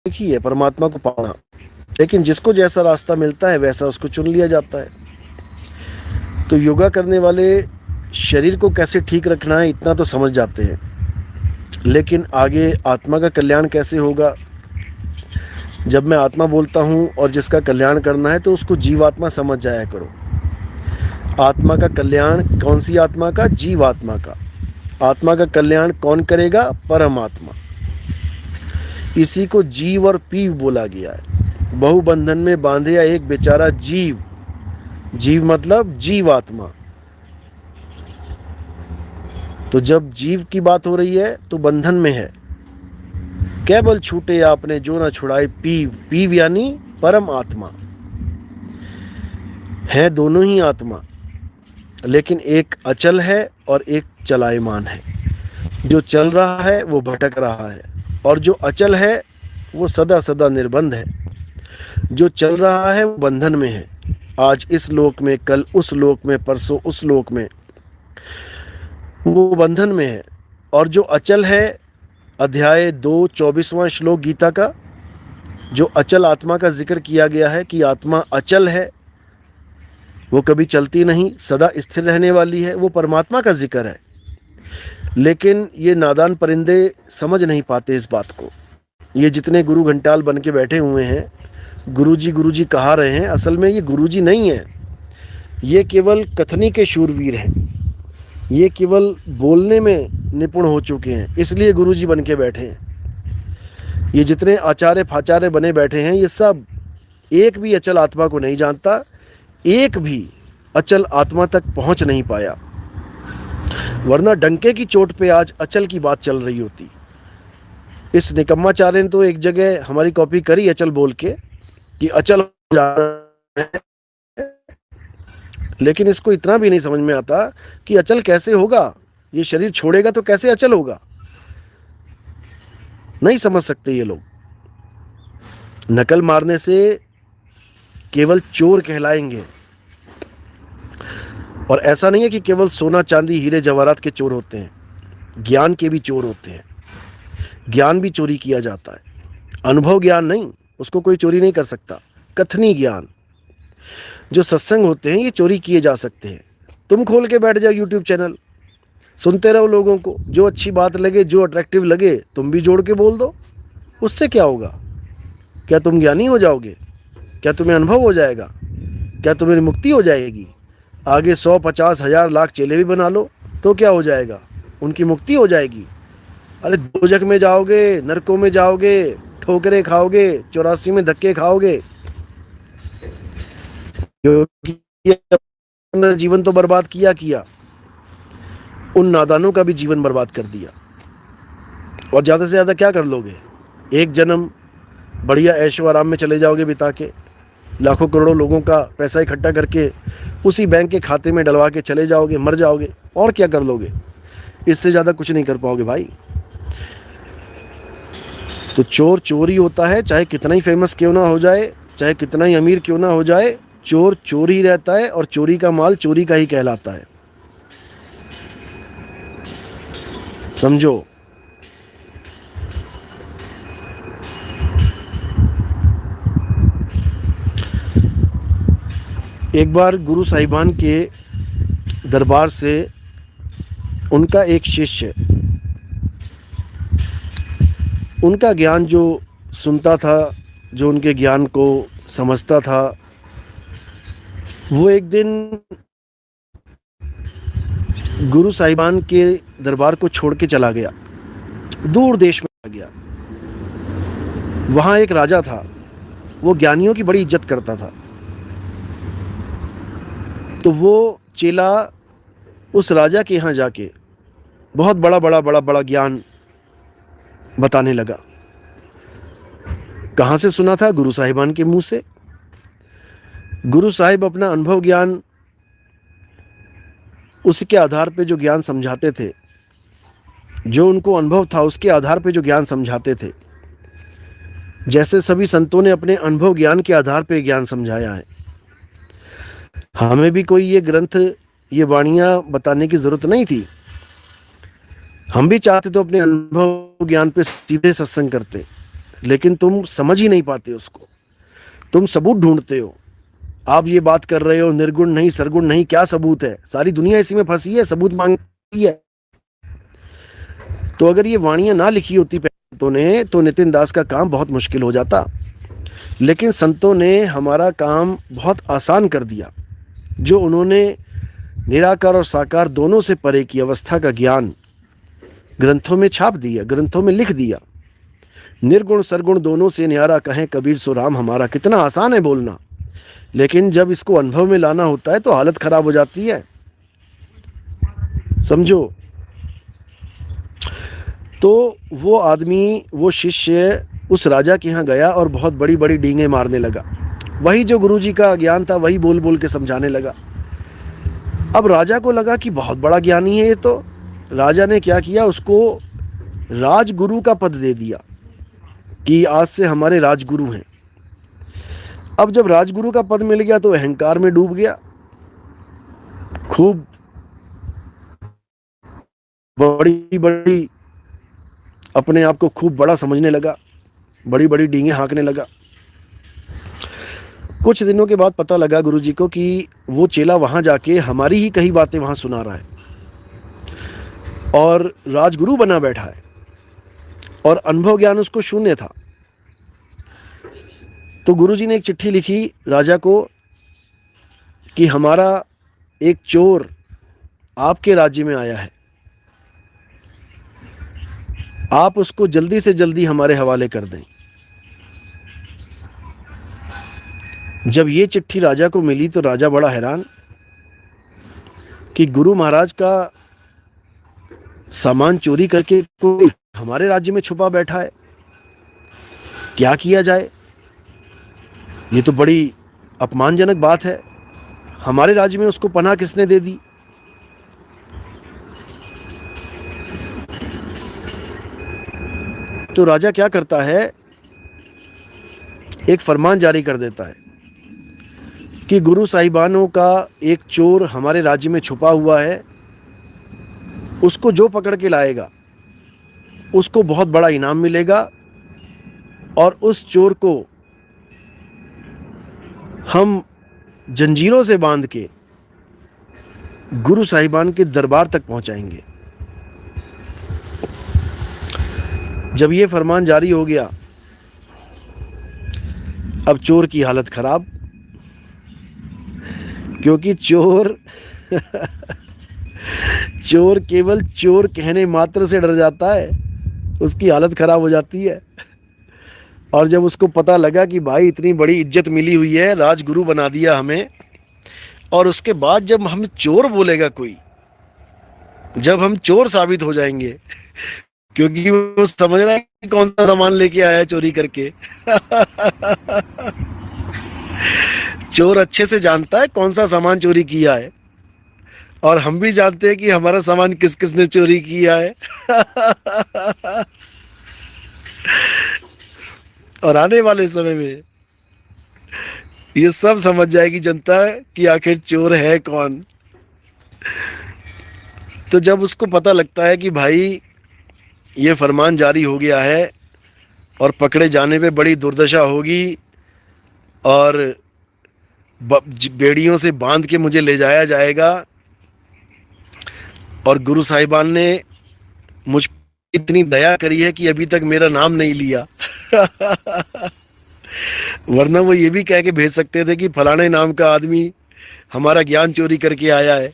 एक ही है, परमात्मा को पाना। लेकिन जिसको जैसा रास्ता मिलता है वैसा उसको चुन लिया जाता है। तो योगा करने वाले शरीर को कैसे ठीक रखना है इतना तो समझ जाते हैं, लेकिन आगे आत्मा का कल्याण कैसे होगा। जब मैं आत्मा बोलता हूँ और जिसका कल्याण करना है तो उसको जीवात्मा समझ जाया करो। आत्मा का कल्याण कौन सी आत्मा का? जीवात्मा का। आत्मा का कल्याण कौन करेगा? परमात्मा। इसी को जीव और पीव बोला गया है। बहुबंधन में बांधे या एक बेचारा जीव, जीव मतलब जीवात्मा। तो जब जीव की बात हो रही है तो बंधन में है। केवल छूटे आपने जो ना छुड़ाए पीव, पीव यानी परम आत्मा है। दोनों ही आत्मा, लेकिन एक अचल है और एक चलायमान है। जो चल रहा है वो भटक रहा है, और जो अचल है वो सदा सदा निर्बंध है। जो चल रहा है वो बंधन में है, आज इस लोक में, कल उस लोक में, परसों उस लोक में, वो बंधन में है। और जो अचल है, अध्याय 2 24वां श्लोक गीता का, जो अचल आत्मा का जिक्र किया गया है कि आत्मा अचल है, वो कभी चलती नहीं, सदा स्थिर रहने वाली है, वो परमात्मा का जिक्र है। लेकिन ये नादान परिंदे समझ नहीं पाते इस बात को। ये जितने गुरु घंटाल बन के बैठे हुए हैं, गुरुजी कहा रहे हैं, असल में ये गुरुजी नहीं है। ये केवल कथनी के शूरवीर हैं। ये केवल बोलने में निपुण हो चुके हैं, इसलिए गुरुजी बन के बैठे हैं। ये जितने आचार्य फाचार्य बने बैठे हैं, ये सब एक भी अचल आत्मा को नहीं जानता, एक भी अचल आत्मा तक पहुंच नहीं पाया। वरना डंके की चोट पे आज अचल की बात चल रही होती। इस निकम्माचार्य ने तो एक जगह हमारी कॉपी करी अचल बोल के कि अचल हो जाना है, लेकिन इसको इतना भी नहीं समझ में आता कि अचल कैसे होगा। ये शरीर छोड़ेगा तो कैसे अचल होगा, नहीं समझ सकते ये लोग। नकल मारने से केवल चोर कहलाएंगे। और ऐसा नहीं है कि केवल सोना चांदी हीरे जवाहरात के चोर होते हैं, ज्ञान के भी चोर होते हैं। ज्ञान भी चोरी किया जाता है, अनुभव ज्ञान नहीं, उसको कोई चोरी नहीं कर सकता। कथनी ज्ञान, जो सत्संग होते हैं, ये चोरी किए जा सकते हैं। तुम खोल के बैठ जाओ यूट्यूब चैनल, सुनते रहो लोगों को, जो अच्छी बात लगे, जो अट्रैक्टिव लगे, तुम भी जोड़ के बोल दो। उससे क्या होगा? क्या तुम ज्ञानी हो जाओगे? क्या तुम्हें अनुभव हो जाएगा? क्या तुम्हें मुक्ति हो जाएगी? आगे 100 50 हजार लाख चेले भी बना लो तो क्या हो जाएगा? उनकी मुक्ति हो जाएगी? अरे दोजख में जाओगे, नरकों में जाओगे, ठोकरे खाओगे, 84 में धक्के खाओगे। क्योंकि जीवन तो बर्बाद किया, उन नादानों का भी जीवन बर्बाद कर दिया। और ज़्यादा से ज़्यादा क्या कर लोगे? एक जन्म बढ़िया ऐशो आराम में चले जाओगे बिता के, लाखों करोड़ों लोगों का पैसा इकट्ठा करके उसी बैंक के खाते में डलवा के चले जाओगे, मर जाओगे। और क्या कर लोगे? इससे ज़्यादा कुछ नहीं कर पाओगे भाई। तो चोर चोर ही होता है, चाहे कितना ही फेमस क्यों ना हो जाए, चाहे कितना ही अमीर क्यों ना हो जाए, चोर चोर ही रहता है, और चोरी का माल चोरी का ही कहलाता है। समझो। एक बार गुरु साहिबान के दरबार से उनका एक शिष्य उनका ज्ञान जो सुनता था, जो उनके ज्ञान को समझता था, वो एक दिन गुरु साहिबान के दरबार को छोड़ के चला गया, दूर देश में चला गया। वहाँ एक राजा था, वो ज्ञानियों की बड़ी इज्जत करता था। तो वो चेला उस राजा के यहाँ जाके बहुत बड़ा ज्ञान बताने लगा। कहाँ से सुना था? गुरु साहिबान के मुंह से। गुरु साहिब अपना अनुभव ज्ञान, उसके आधार पे जो ज्ञान समझाते थे, जो उनको अनुभव था उसके आधार पे जो ज्ञान समझाते थे, जैसे सभी संतों ने अपने अनुभव ज्ञान के आधार पे ज्ञान समझाया है। हमें भी कोई ये ग्रंथ, ये वाणियाँ बताने की ज़रूरत नहीं थी। हम भी चाहते तो अपने अनुभव ज्ञान पे सीधे सत्संग करते, लेकिन तुम समझ ही नहीं पाते उसको। तुम सबूत ढूंढते हो। आप ये बात कर रहे हो निर्गुण नहीं सरगुण नहीं, क्या सबूत है? सारी दुनिया इसी में फंसी है, सबूत मांगती है। तो अगर ये वाणियां ना लिखी होती संतों ने तो नितिन दास का काम बहुत मुश्किल हो जाता। लेकिन संतों ने हमारा काम बहुत आसान कर दिया। जो उन्होंने निराकार और साकार दोनों से परे की अवस्था का ज्ञान ग्रंथों में छाप दिया, ग्रंथों में लिख दिया। निर्गुण सरगुण दोनों से न्यारा कहें कबीर सो राम हमारा। कितना आसान है बोलना, लेकिन जब इसको अनुभव में लाना होता है तो हालत खराब हो जाती है। समझो। तो वो आदमी, वो शिष्य उस राजा के यहाँ गया और बहुत बड़ी बड़ी डींगे मारने लगा। वही जो गुरुजी का ज्ञान था वही बोल बोल के समझाने लगा। अब राजा को लगा कि बहुत बड़ा ज्ञानी है ये तो। राजा ने क्या किया, उसको राजगुरु का पद दे दिया कि आज से हमारे राजगुरु हैं। अब जब राजगुरु का पद मिल गया तो अहंकार में डूब गया, खूब बड़ी बड़ी अपने आप को खूब बड़ा समझने लगा, बड़ी बड़ी डींगे हाँकने लगा। कुछ दिनों के बाद पता लगा गुरुजी को कि वो चेला वहां जाके हमारी ही कई बातें वहां सुना रहा है और राजगुरु बना बैठा है और अनुभव ज्ञान उसको शून्य था। तो गुरुजी ने एक चिट्ठी लिखी राजा को कि हमारा एक चोर आपके राज्य में आया है, आप उसको जल्दी से जल्दी हमारे हवाले कर दें। जब ये चिट्ठी राजा को मिली तो राजा बड़ा हैरान कि गुरु महाराज का सामान चोरी करके कोई हमारे राज्य में छुपा बैठा है, क्या किया जाए? ये तो बड़ी अपमानजनक बात है। हमारे राज्य में उसको पनाह किसने दे दी? तो राजा क्या करता है, एक फरमान जारी कर देता है कि गुरु साहिबानों का एक चोर हमारे राज्य में छुपा हुआ है, उसको जो पकड़ के लाएगा उसको बहुत बड़ा इनाम मिलेगा और उस चोर को हम जंजीरों से बांध के गुरु साहिबान के दरबार तक पहुंचाएंगे। जब ये फरमान जारी हो गया, अब चोर की हालत खराब, क्योंकि चोर चोर केवल चोर कहने मात्र से डर जाता है, उसकी हालत खराब हो जाती है। और जब उसको पता लगा कि भाई इतनी बड़ी इज्जत मिली हुई है, राजगुरु बना दिया हमें, और उसके बाद जब हम चोर बोलेगा कोई, जब हम चोर साबित हो जाएंगे, क्योंकि वो समझ रहा है कि कौन सा सामान लेके आया है चोरी करके। चोर अच्छे से जानता है कौन सा सामान चोरी किया है, और हम भी जानते हैं कि हमारा सामान किस किस ने चोरी किया है। और आने वाले समय में ये सब समझ जाएगी जनता कि आखिर चोर है कौन। तो जब उसको पता लगता है कि भाई ये फरमान जारी हो गया है और पकड़े जाने पे बड़ी दुर्दशा होगी और बेड़ियों से बांध के मुझे ले जाया जाएगा, और गुरु साहिबान ने मुझ इतनी दया करी है कि अभी तक मेरा नाम नहीं लिया। वरना वो ये भी कह के भेज सकते थे कि फलाने नाम का आदमी हमारा ज्ञान चोरी करके आया है।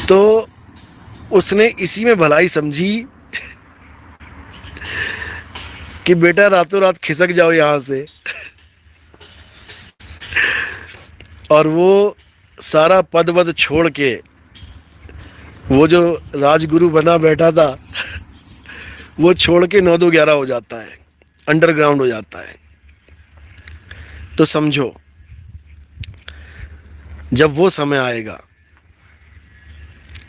तो उसने इसी में भलाई समझी कि बेटा रातों रात खिसक जाओ यहां से। और वो सारा पद वद छोड़ के, वो जो राजगुरु बना बैठा था वो छोड़ के 9-2-11 हो जाता है, अंडरग्राउंड हो जाता है। तो समझो, जब वो समय आएगा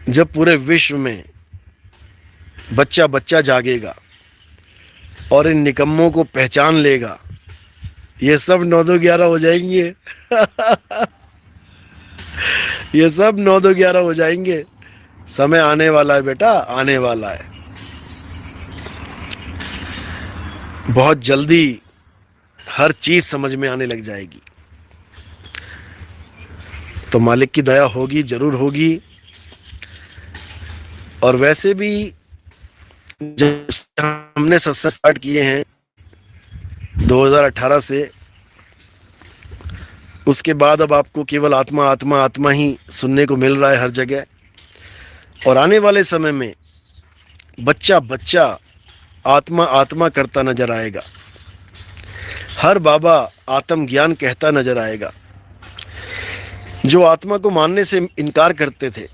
जब पूरे विश्व में बच्चा बच्चा जागेगा और इन निकम्मों को पहचान लेगा, ये सब 9-2-11 हो जाएंगे। ये सब 9-2-11 हो जाएंगे। समय आने वाला है बेटा, आने वाला है। बहुत जल्दी हर चीज समझ में आने लग जाएगी। तो मालिक की दया होगी, जरूर होगी। और वैसे भी जब से हमने सत्संग स्टार्ट किए हैं 2018 से, उसके बाद अब आपको केवल आत्मा आत्मा आत्मा ही सुनने को मिल रहा है हर जगह। और आने वाले समय में बच्चा बच्चा आत्मा आत्मा करता नजर आएगा। हर बाबा आत्म ज्ञान कहता नजर आएगा। जो आत्मा को मानने से इनकार करते थे,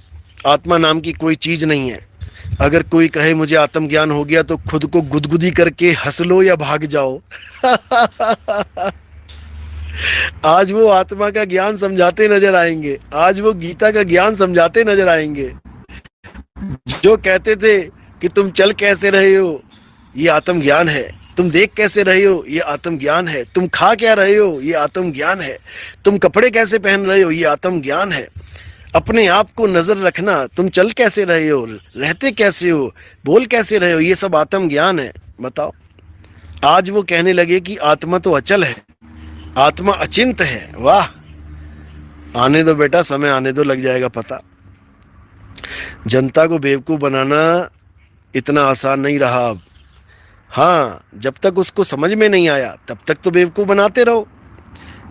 आत्मा नाम की कोई चीज नहीं है, अगर कोई कहे मुझे आत्म ज्ञान हो गया तो खुद को गुदगुदी करके हंस लो या भाग जाओ। आज वो आत्मा का ज्ञान समझाते नजर आएंगे, आज वो गीता का ज्ञान समझाते नजर आएंगे। जो कहते थे कि तुम चल कैसे रहे हो, ये आत्म ज्ञान है। तुम देख कैसे रहे हो, ये आत्म ज्ञान है। तुम खा क्या रहे हो, ये आत्म ज्ञान है। तुम कपड़े कैसे पहन रहे हो, ये आत्म ज्ञान है। अपने आप को नजर रखना, तुम चल कैसे रहे हो, रहते कैसे हो, बोल कैसे रहे हो, ये सब आत्म ज्ञान है। बताओ, आज वो कहने लगे कि आत्मा तो अचल है, आत्मा अचिंत है। वाह, आने दो बेटा, समय आने दो, लग जाएगा पता। जनता को बेवकूफ बनाना इतना आसान नहीं रहा अब। हाँ, जब तक उसको समझ में नहीं आया तब तक तो बेवकूफ बनाते रहो,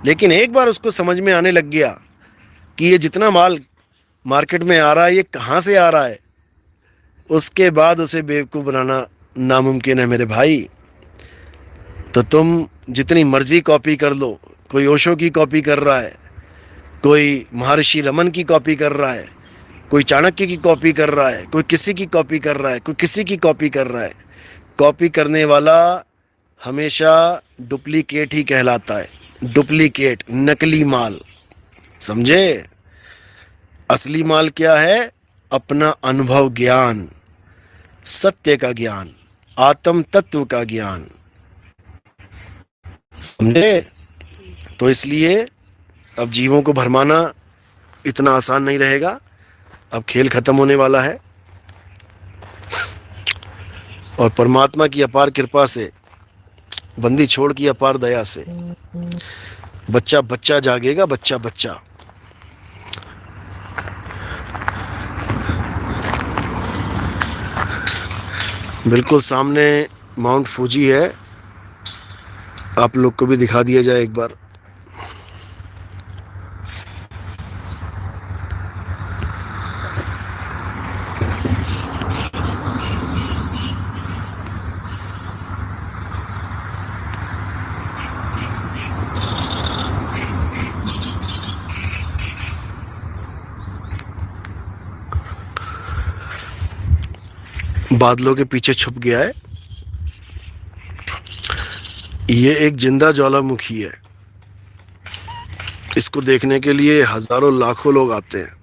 लेकिन एक बार उसको समझ में आने लग गया कि ये जितना माल मार्केट में आ रहा है ये कहाँ से आ रहा है, उसके बाद उसे बेवकूफ बनाना नामुमकिन है मेरे भाई। तो तुम जितनी मर्जी कॉपी कर लो, कोई ओशो की कॉपी कर रहा है, कोई महर्षि रमन की कॉपी कर रहा है, कोई चाणक्य की कॉपी कर रहा है, कोई किसी की कॉपी कर रहा है, कोई किसी की कॉपी कर रहा है। कॉपी करने वाला हमेशा डुप्लीकेट ही कहलाता है। डुप्लीकेट, नकली माल, समझे। असली माल क्या है? अपना अनुभव ज्ञान, सत्य का ज्ञान, आत्म तत्व का ज्ञान, समझे। तो इसलिए अब जीवों को भरमाना इतना आसान नहीं रहेगा। अब खेल खत्म होने वाला है और परमात्मा की अपार कृपा से, बंदी छोड़ की अपार दया से बच्चा बच्चा जागेगा, बच्चा बच्चा। बिल्कुल सामने माउंट फूजी है, आप लोग को भी दिखा दिया जाए एक बार। बादलों के पीछे छुप गया है। ये एक जिंदा ज्वालामुखी है। इसको देखने के लिए हजारों लाखों लोग आते हैं।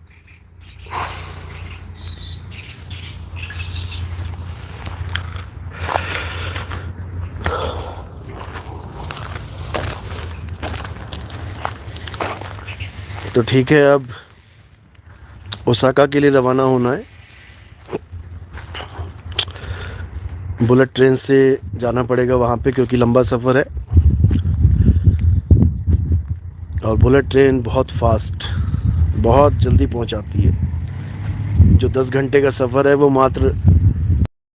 तो ठीक है, अब ओसाका के लिए रवाना होना है। बुलेट ट्रेन से जाना पड़ेगा वहाँ पे, क्योंकि लंबा सफ़र है और बुलेट ट्रेन बहुत फास्ट, बहुत जल्दी पहुँचाती है। जो 10 घंटे का सफ़र है वो मात्र